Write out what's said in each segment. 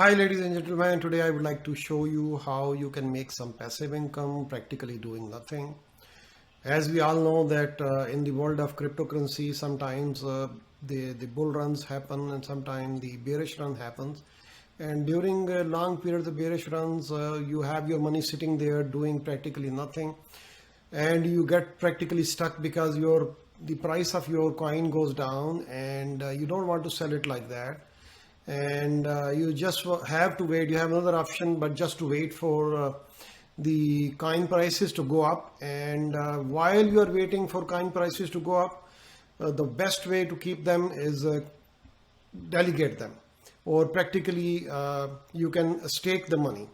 Hi ladies and gentlemen, today I would like to show you how you can make some passive income practically doing nothing. As we all know that in the world of cryptocurrency, sometimes the bull runs happen and sometimes the bearish run happens. And during long periods of bearish runs, you have your money sitting there doing practically nothing, and you get practically stuck because the price of your coin goes down, and you don't want to sell it like that, and you just have to wait. You have another option but just to wait for the coin prices to go up, and while you are waiting for coin prices to go up, the best way to keep them is delegate them, or practically you can stake the money.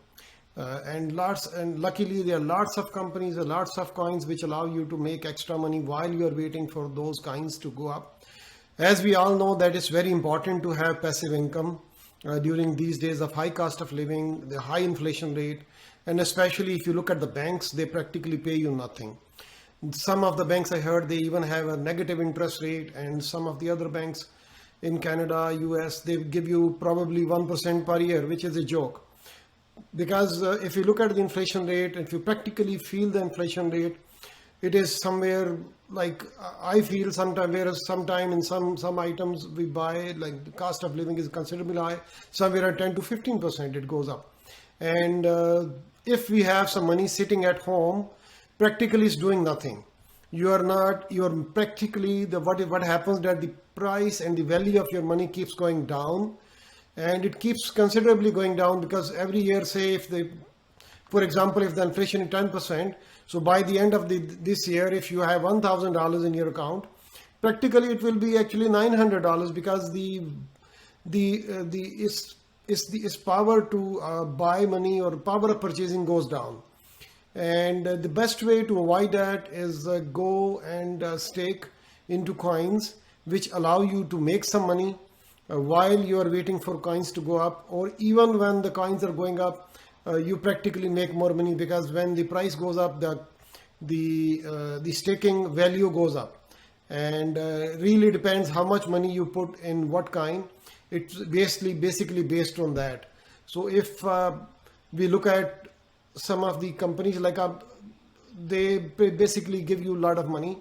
And luckily there are lots of companies, lots of coins which allow you to make extra money while you are waiting for those coins to go up. As we all know that it's very important to have passive income during these days of high cost of living, the high inflation rate, and especially if you look at the banks, they practically pay you nothing. Some of the banks, I heard, they even have a negative interest rate, and some of the other banks in Canada, US, they give you probably 1% per year, which is a joke. Because if you look at the inflation rate, if you practically feel the inflation rate, it is somewhere like, I feel sometime, whereas sometime in some items we buy, like the cost of living is considerably high, somewhere at 10 to 15% it goes up. And if we have some money sitting at home, practically is doing nothing. You're practically, what happens that the price and the value of your money keeps going down, and it keeps considerably going down because every year, say if the, for example, if the inflation is 10%, so by the end of this year, if you have $1,000 in your account, practically it will be actually $900, because its power to buy money or power of purchasing goes down. And the best way to avoid that is go and stake into coins which allow you to make some money while you are waiting for coins to go up, or even when the coins are going up, you practically make more money, because when the price goes up, the staking value goes up. And really depends how much money you put in what coin. It's basically based on that. So if we look at some of the companies, like they basically give you a lot of money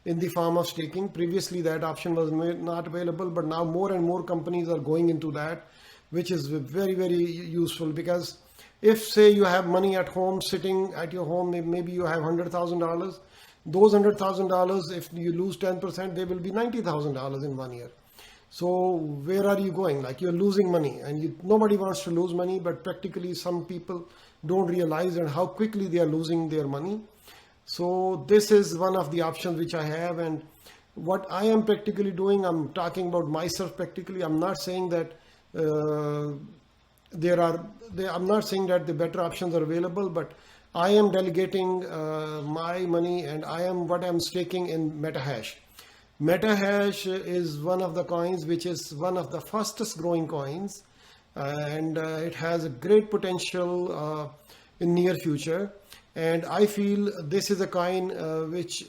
in the form of staking. Previously that option was not available, but now more and more companies are going into that, which is very useful. Because if, say, you have money at home, sitting at your home, maybe you have $100,000, those $100,000, if you lose 10%, they will be $90,000 in 1 year. So where are you going? Like, you're losing money, and nobody wants to lose money, but practically some people don't realize and how quickly they are losing their money. So this is one of the options which I have. And what I am practically doing, I'm talking about myself practically. I'm not saying that I'm not saying that the better options are available, but I am delegating my money, and what I'm staking in MetaHash. MetaHash is one of the coins which is one of the fastest growing coins, and it has a great potential in near future. And I feel this is a coin which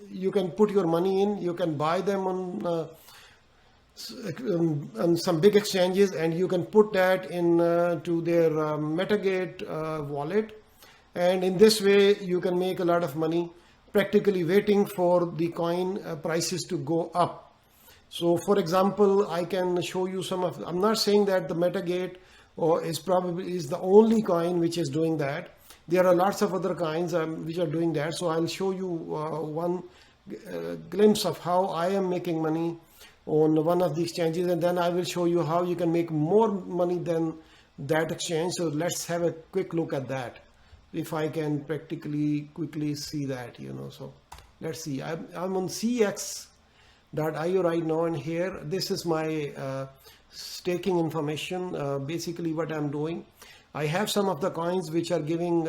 you can put your money in. You can buy them on some big exchanges, and you can put that in to their Metagate wallet, and in this way you can make a lot of money practically waiting for the coin prices to go up. So for example, I can show you some of, I'm not saying that the Metagate is the only coin which is doing that. There are lots of other coins which are doing that. So I'll show you one glimpse of how I am making money on one of the exchanges, and then I will show you how you can make more money than that exchange. So let's have a quick look at that, if I can practically quickly see that, so let's see. I'm on CX.io right now, and here, this is my staking information. Basically what I'm doing, I have some of the coins which are giving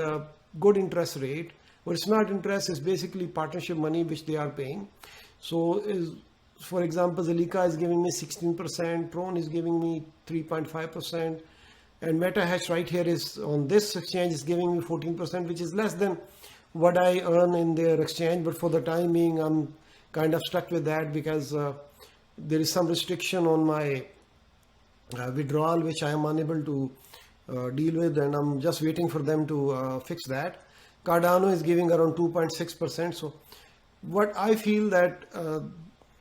good interest rate, but it's not interest, it's basically partnership money which they are paying. So for example, Zilliqa is giving me 16%, Tron is giving me 3.5%, and MetaHash right here is on this exchange is giving me 14%, which is less than what I earn in their exchange. But for the time being, I'm kind of stuck with that, because there is some restriction on my withdrawal which I am unable to deal with, and I'm just waiting for them to fix that. Cardano is giving around 2.6%. So what I feel that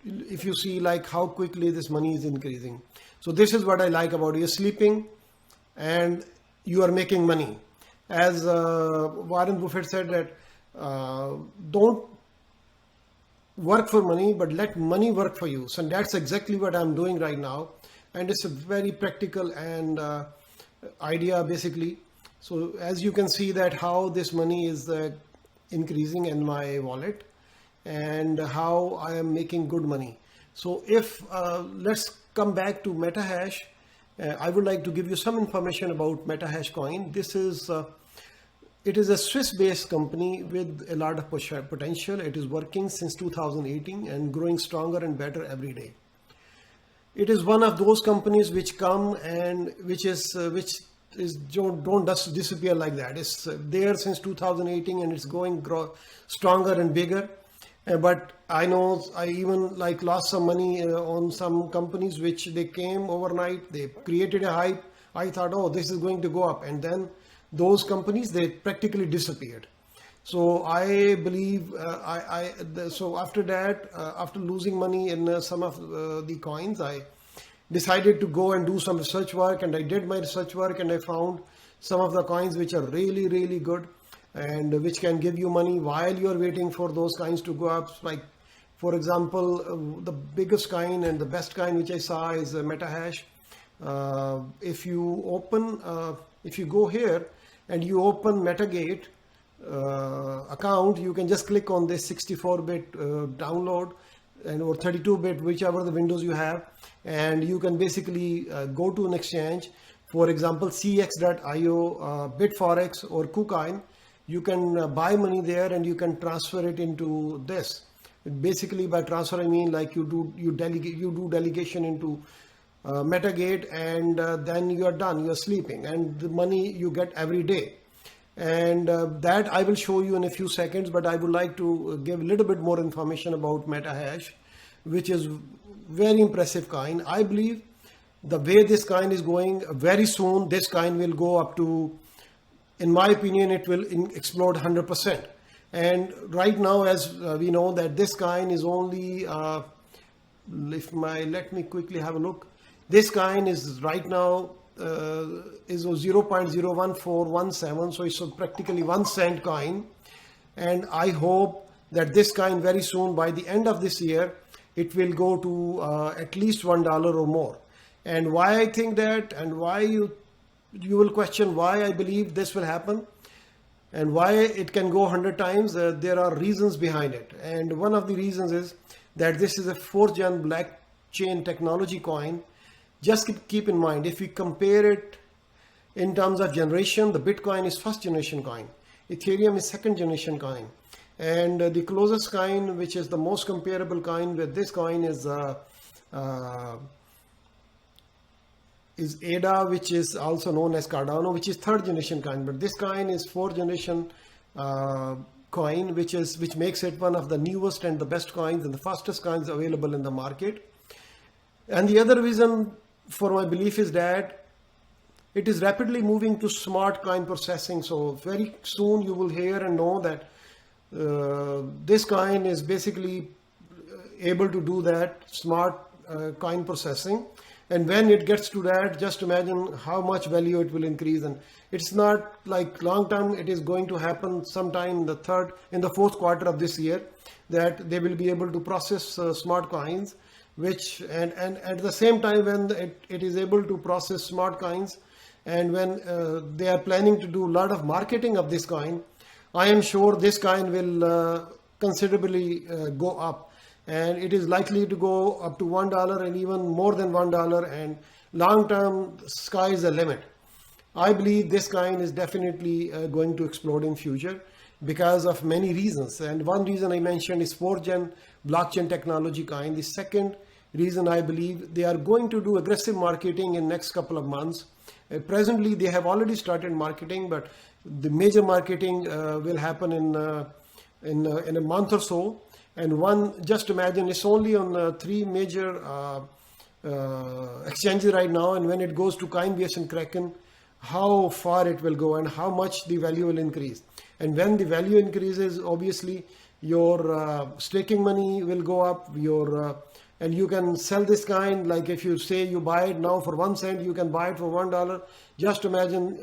if you see like how quickly this money is increasing. So this is what I like about it. You're sleeping and you are making money. As Warren Buffett said that don't work for money, but let money work for you. So that's exactly what I'm doing right now. And it's a very practical and idea basically. So as you can see that how this money is increasing in my wallet and how I am making good money. So if let's come back to MetaHash, I would like to give you some information about MetaHash coin. This is it is a Swiss-based company with a lot of potential. It is working since 2018 and growing stronger and better every day. It is one of those companies which come and which is don't just disappear like that. It's there since 2018 and it's going stronger and bigger. But I know I even like lost some money on some companies which they came overnight. They created a hype. I thought, oh, this is going to go up, and then those companies, they practically disappeared. So I believe so after that, after losing money in some of the coins, I decided to go and do some research work, and I did my research work and I found some of the coins which are really, really good and which can give you money while you're waiting for those coins to go up. Like, for example, the biggest coin and the best coin which I saw is MetaHash. If you go here and you open Metagate account, you can just click on this 64-bit download and or 32-bit, whichever the windows you have, and you can basically go to an exchange, for example cx.io, Bitforex or KuCoin. You can buy money there and you can transfer it into this. Basically by transfer I mean like you do delegation into Metagate, and then you are done, you are sleeping, and the money you get every day. And that I will show you in a few seconds, but I would like to give a little bit more information about MetaHash, which is very impressive coin. I believe the way this coin is going, very soon this coin will go up to, in my opinion, it will explode 100%. And right now, as we know that this coin is only, let me quickly have a look. This coin is right now is 0.01417, so it's practically 1 cent coin. And I hope that this coin very soon, by the end of this year, it will go to at least $1 or more. And why I think that, and why you will question why I believe this will happen and why it can go 100 times. There are reasons behind it. And one of the reasons is that this is a 4th gen blockchain technology coin. Just keep in mind, if we compare it in terms of generation, the Bitcoin is 1st generation coin. Ethereum is 2nd generation coin. And the closest coin, which is the most comparable coin with this coin, is ADA, which is also known as Cardano, which is 3rd generation coin. But this coin is 4th generation coin, which makes it one of the newest and the best coins and the fastest coins available in the market. And the other reason for my belief is that it is rapidly moving to smart coin processing. So very soon you will hear and know that this coin is basically able to do that smart coin processing. And when it gets to that, just imagine how much value it will increase. And it's not like long term, it is going to happen sometime in the 4th quarter of this year, that they will be able to process smart coins, which and at the same time when it is able to process smart coins, and when they are planning to do a lot of marketing of this coin, I am sure this coin will considerably go up, and it is likely to go up to $1 and even more than $1, and long term sky is the limit. I believe this coin is definitely going to explode in future because of many reasons. And one reason I mentioned is 4th gen blockchain technology coin. The second reason I believe they are going to do aggressive marketing in next couple of months. Presently they have already started marketing, but the major marketing will happen in a month or so. And just imagine, it's only on 3 major exchanges right now, and when it goes to Coinbase and Kraken, how far it will go and how much the value will increase. And when the value increases, obviously your staking money will go up, your and you can sell this kind, like if you say you buy it now for 1 cent, you can buy it for $1. Just imagine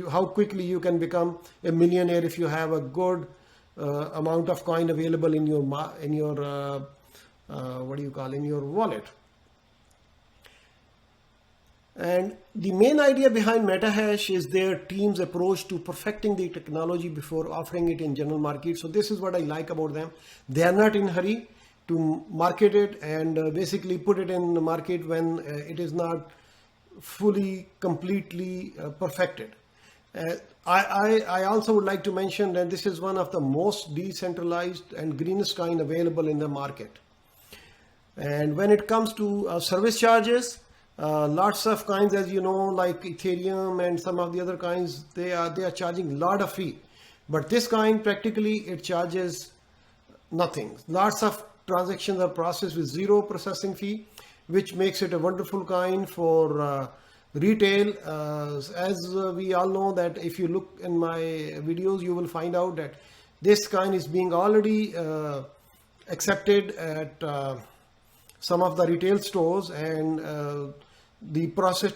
how quickly you can become a millionaire if you have a good amount of coin available in your what do you call, in your wallet. And the main idea behind MetaHash is their team's approach to perfecting the technology before offering it in general market. So this is what I like about them. They are not in a hurry to market it and basically put it in the market when it is not fully, completely perfected. I also would like to mention that this is one of the most decentralized and greenest coin available in the market. And when it comes to service charges, lots of coins, as you know, like Ethereum and some of the other coins, they are charging a lot of fee. But this coin, practically, it charges nothing. Lots of transactions are processed with zero processing fee, which makes it a wonderful coin for retail. As we all know that if you look in my videos, you will find out that this coin is being already accepted at some of the retail stores, and the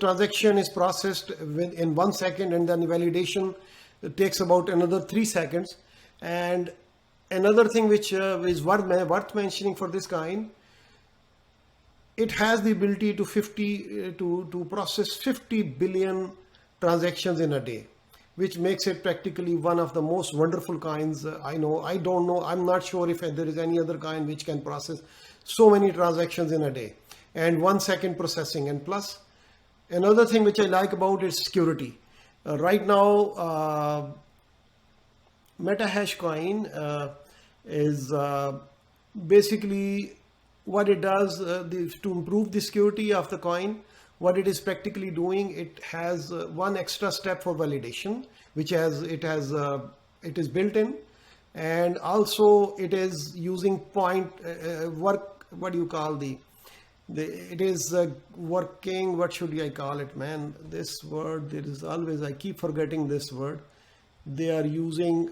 transaction is processed in 1 second, and then the validation takes about another 3 seconds. And another thing which is worth mentioning for this coin, it has the ability to process 50 billion transactions in a day, which makes it practically one of the most wonderful coins I know. I don't know, I'm not sure if there is any other coin which can process so many transactions in a day and 1 second processing. And plus, another thing which I like about it is security. Right now, MetaHash coin is basically what it does to improve the security of the coin. What it is practically doing, it has one extra step for validation, which it is built in, and also it is using what do you call it is working, what should I call it, man, this word, there is always, I keep forgetting this word. They are using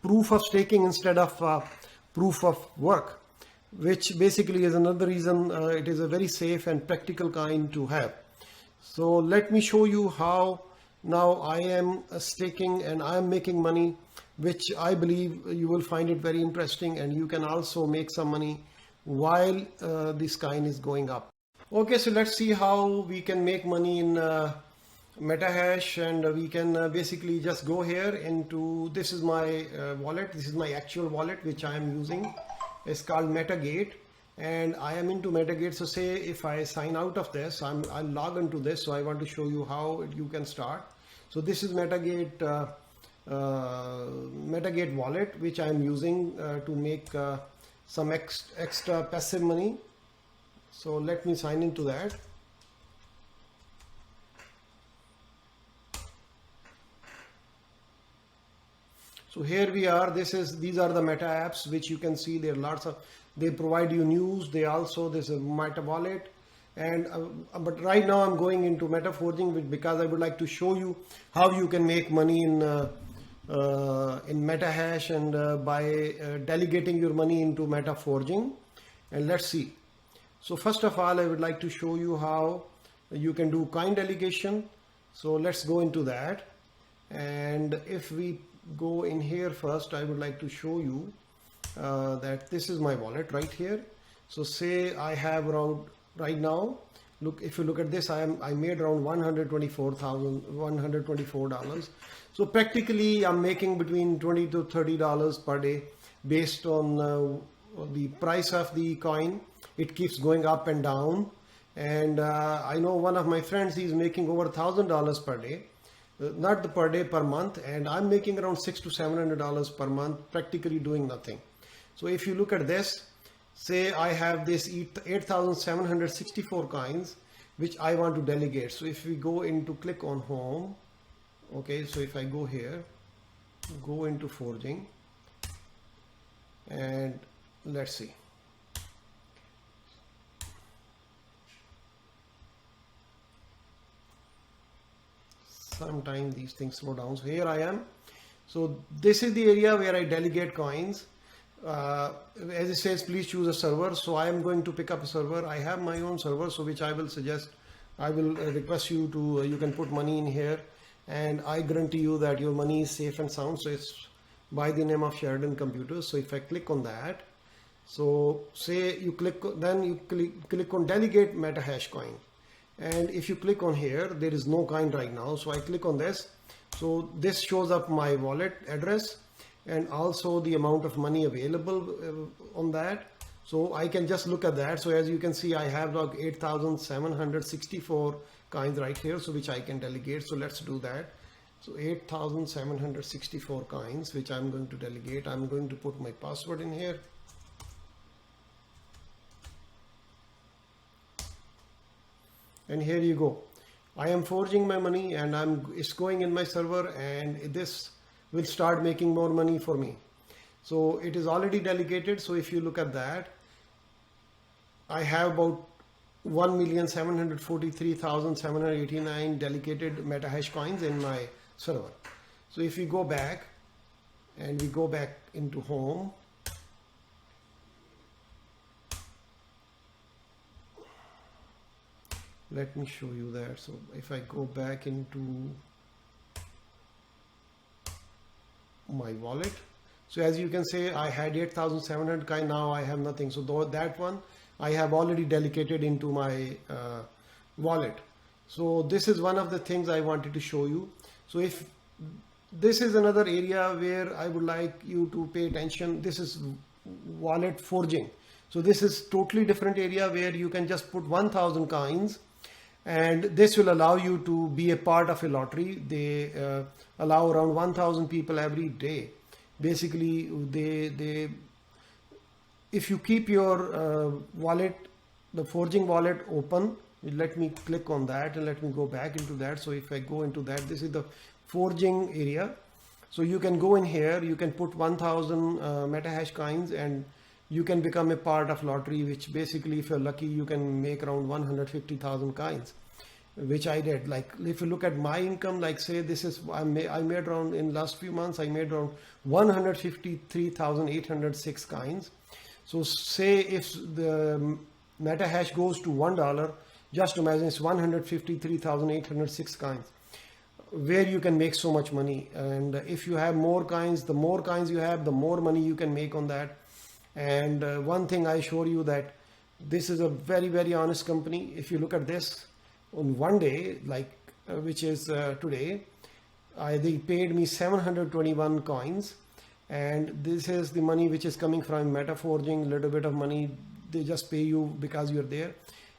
proof of staking instead of proof of work, which basically is another reason it is a very safe and practical coin to have. So let me show you how now I am staking and I am making money, which I believe you will find it very interesting, and you can also make some money while this coin is going up. Okay, so let's see how we can make money in MetaHash, and we can basically just go here into, this is my wallet, this is my actual wallet which I am using. It's called Metagate, and I am into Metagate. So say if I sign out of this, I'll log into this. So I want to show you how you can start. So this is Metagate Metagate wallet, which I am using to make some extra passive money. So let me sign into that. So here we are. These are the Meta apps, which you can see there are lots of, they provide you news. They also, this is Meta wallet, and but right now I'm going into Meta Forging because I would like to show you how you can make money in MetaHash and by delegating your money into Meta Forging. And let's see. So first of all, I would like to show you how you can do coin delegation. So let's go into that. And if we go in here first, I would like to show you that this is my wallet right here. So say I have around, right now, look, if you look at this, I made around $124. So practically I'm making between $20 to $30 per day based on the price of the coin. It keeps going up and down, and I know one of my friends, he's making over $1,000 per day. Not the per day, per month, and I'm making around $600 to $700 per month, practically doing nothing. So if you look at this, say I have this 8,764 coins, which I want to delegate. So if we go into, click on home, okay, so if I go here, go into forging, and let's see. sometimes these things slow down. So here I am. So this is the area where I delegate coins. As it says, please choose a server. So I am going to pick up a server. I have my own server, so which I will suggest. I will request you to, you can put money in here, and I guarantee you that your money is safe and sound. So it's by the name of Sheridan Computers. So if I click on that, so say you click, then you click on delegate MetaHash coin. And if you click on here, there is no coin right now. So I click on this. So this shows up my wallet address and also the amount of money available on that. So I can just look at that. So as you can see, I have like 8,764 coins right here, so which I can delegate. So let's do that. So 8,764 coins, which I'm going to delegate. I'm going to put my password in here. And here you go. I am forging my money, and it's going in my server, and this will start making more money for me. So it is already delegated. So if you look at that, I have about 1,743,789 delegated MetaHash coins in my server. So if we go back and we go back into home, let me show you that. So if I go back into my wallet, so as you can say, I had 8,700 coin. Now I have nothing. So that one I have already delegated into my wallet. So this is one of the things I wanted to show you. So if this is another area where I would like you to pay attention, this is wallet forging. So this is totally different area where you can just put 1,000 coins, and this will allow you to be a part of a lottery. They allow around 1,000 people every day. Basically, if you keep your wallet, the forging wallet open, let me click on that and let me go back into that. So if I go into that, this is the forging area. So you can go in here, you can put 1,000 MetaHash coins, and you can become a part of lottery, which basically, if you're lucky, you can make around 150,000 coins, which I did. Like if you look at my income, like say this is, I made around, in last few months, I made around 153,806 coins. So say if the MetaHash goes to $1, just imagine it's 153,806 coins, where you can make so much money. And if you have more coins, the more coins you have, the more money you can make on that. And one thing I assure you that this is a very, very honest company. If you look at this, on one day, like which is today, they paid me 721 coins, and this is the money which is coming from MetaForging. Little bit of money they just pay you because you're there,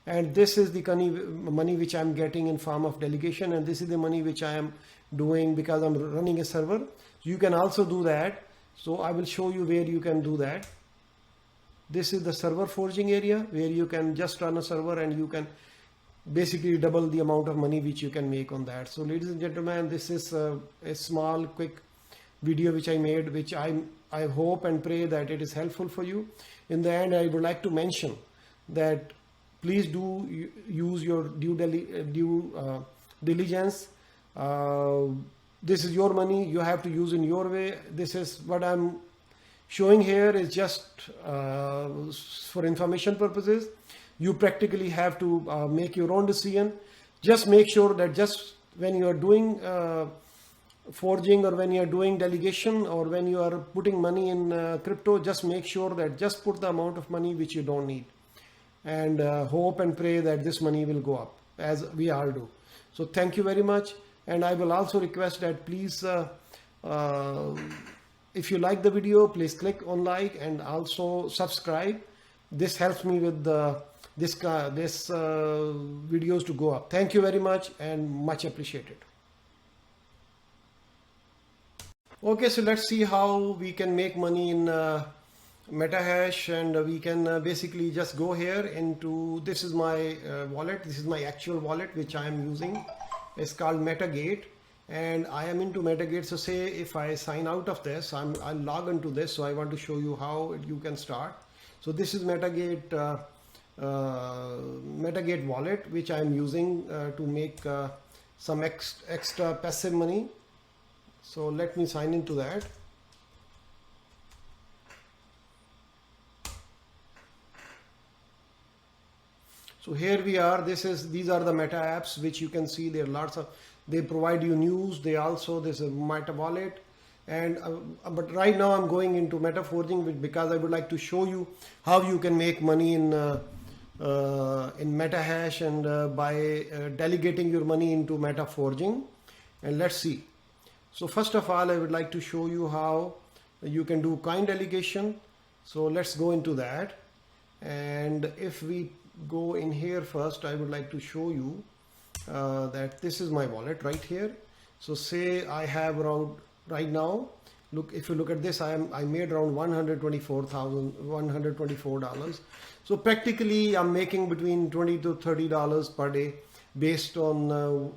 and this is the money which I'm getting in form of delegation, and this is the money which I am doing because I'm running a server. You can also do that. So I will show you where you can do that. This is the server forging area where you can just run a server and you can basically double the amount of money which you can make on that. So ladies and gentlemen, this is a small quick video which I made, which I hope and pray that it is helpful for you. In the end, I would like to mention that please do use your due diligence. This is your money, you have to use in your way. This is what I'm showing here is just for information purposes. You practically have to make your own decision. Just make sure that just when you are doing forging, or when you are doing delegation, or when you are putting money in crypto, just make sure that just put the amount of money which you don't need, and hope and pray that this money will go up, as we all do. So thank you very much. And I will also request that please, if you like the video, please click on like and also subscribe. This helps me with this videos to go up. Thank you very much and much appreciated. Okay, so let's see how we can make money in MetaHash, and we can basically just go here into, this is my wallet. This is my actual wallet which I am using. It's called Metagate, and I am into Metagate. So say if I sign out of this, I'll log into this. So I want to show you how you can start. So this is Metagate Metagate wallet which I am using to make some extra passive money. So let me sign into that. So here we are. These are the Meta apps which you can see. There are lots of, they provide you news. They also, this is Meta Wallet. And but right now I'm going into Meta Forging because I would like to show you how you can make money in Meta Hash and by delegating your money into Meta Forging. And let's see. So first of all, I would like to show you how you can do coin delegation. So let's go into that. And if we go in here first, I would like to show you that this is my wallet right here. So say I have around right now, look, if you look at this, I made around $124. So practically I'm making between $20 to $30 per day based on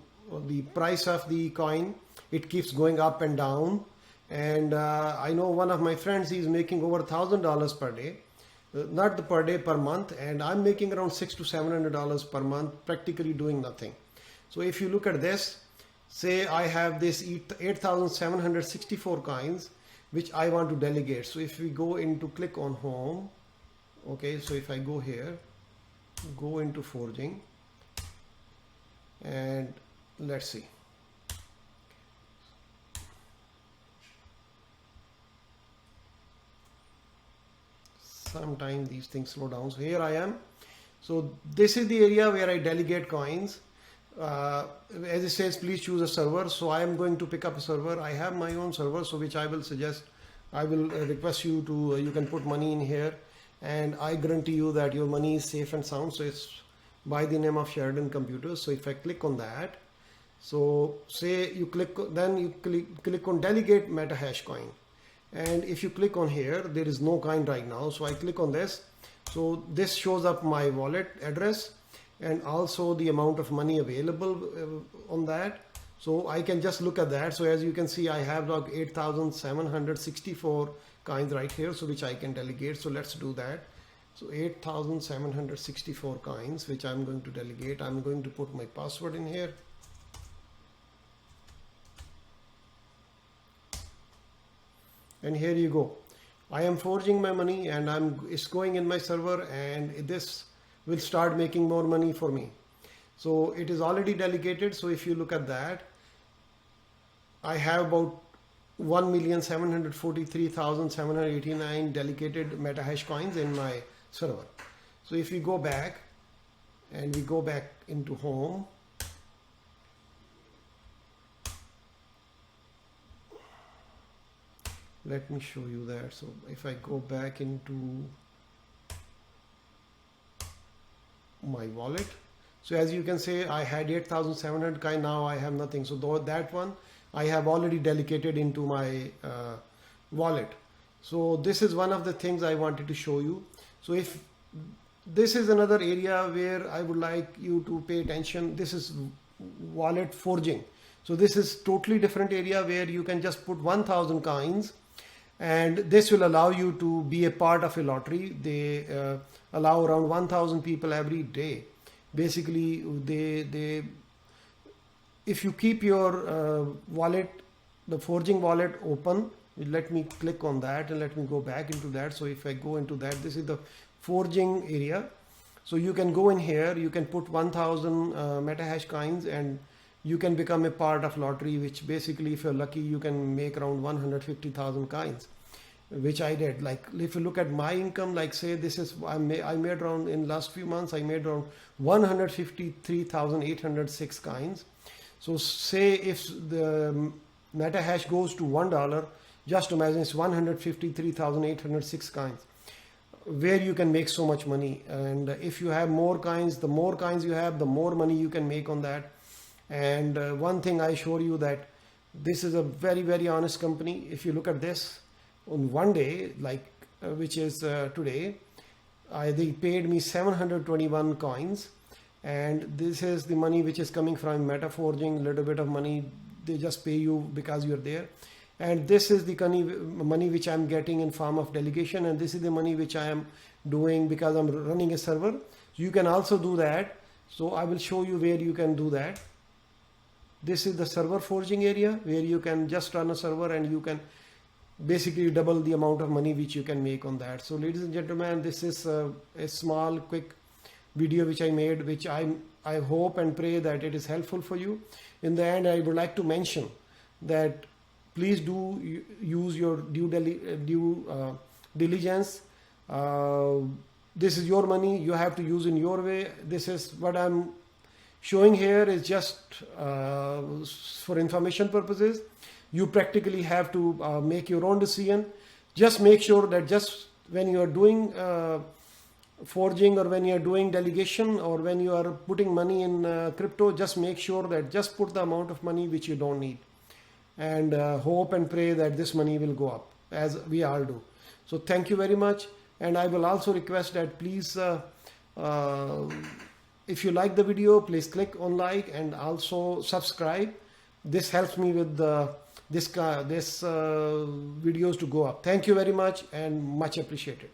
the price of the coin. It keeps going up and down. And I know one of my friends, he's making over $1,000 per day. Not the per day, per month, and I'm making around $600 to $700 per month, practically doing nothing. So if you look at this, say I have this 8,764 coins which I want to delegate. So if we go into click on home, okay, so if I go here, go into forging, and let's see. Sometimes these things slow down. So here I am. So this is the area where I delegate coins. As it says, please choose a server. So I am going to pick up a server. I have my own server, so which I will suggest. I will request you to, you can put money in here, and I guarantee you that your money is safe and sound. So it's by the name of Sheridan Computers. So if I click on that, so say you click, then you click on delegate Meta Hash coin. And if you click on here, there is no coin right now. So I click on this. So this shows up my wallet address and also the amount of money available on that. So I can just look at that. So as you can see, I have like 8,764 coins right here, so which I can delegate. So let's do that. So 8,764 coins, which I'm going to delegate. I'm going to put my password in here. And here you go. I am forging my money, and it's going in my server, and this will start making more money for me. So it is already delegated. So if you look at that, I have about 1,743,789 delegated Meta Hash coins in my server. So if we go back and we go back into home, let me show you that. So if I go back into my wallet, so as you can say, I had 8,700 coin. Now I have nothing. So that one I have already delegated into my wallet. So this is one of the things I wanted to show you. So if this is another area where I would like you to pay attention, this is wallet forging. So this is totally different area where you can just put 1,000 coins, and this will allow you to be a part of a lottery. They allow around 1,000 people every day. Basically, if you keep your wallet, the forging wallet open, let me click on that and let me go back into that. So if I go into that, this is the forging area. So you can go in here, you can put 1,000 Meta Hash coins, and you can become a part of lottery, which basically, if you're lucky, you can make around 150,000 coins, which I did. Like if you look at my income, like say this is, I made around, in last few months, I made around 153,806 coins. So say if the Meta Hash goes to $1, just imagine it's 153,806 coins, where you can make so much money. And if you have more coins, the more coins you have, the more money you can make on that. And one thing I assure you that this is a very, very honest company. If you look at this, on one day, like which is today, they paid me 721 coins, and this is the money which is coming from Meta Forging. Little bit of money they just pay you because you're there, and this is the money which I'm getting in form of delegation, and this is the money which I am doing because I'm running a server. You can also do that. So I will show you where you can do that. This is the server forging area where you can just run a server and you can basically double the amount of money which you can make on that. So ladies and gentlemen, this is a small quick video which I made, which I hope and pray that it is helpful for you. In the end, I would like to mention that please do use your due diligence. This is your money, you have to use in your way. This is what I'm showing here is just for information purposes. You practically have to make your own decision. Just make sure that just when you are doing forging, or when you are doing delegation, or when you are putting money in crypto, just make sure that just put the amount of money which you don't need, and hope and pray that this money will go up, as we all do. So thank you very much. And I will also request that please if you like the video, please click on like and also subscribe. This helps me with this videos to go up. Thank you very much and much appreciated.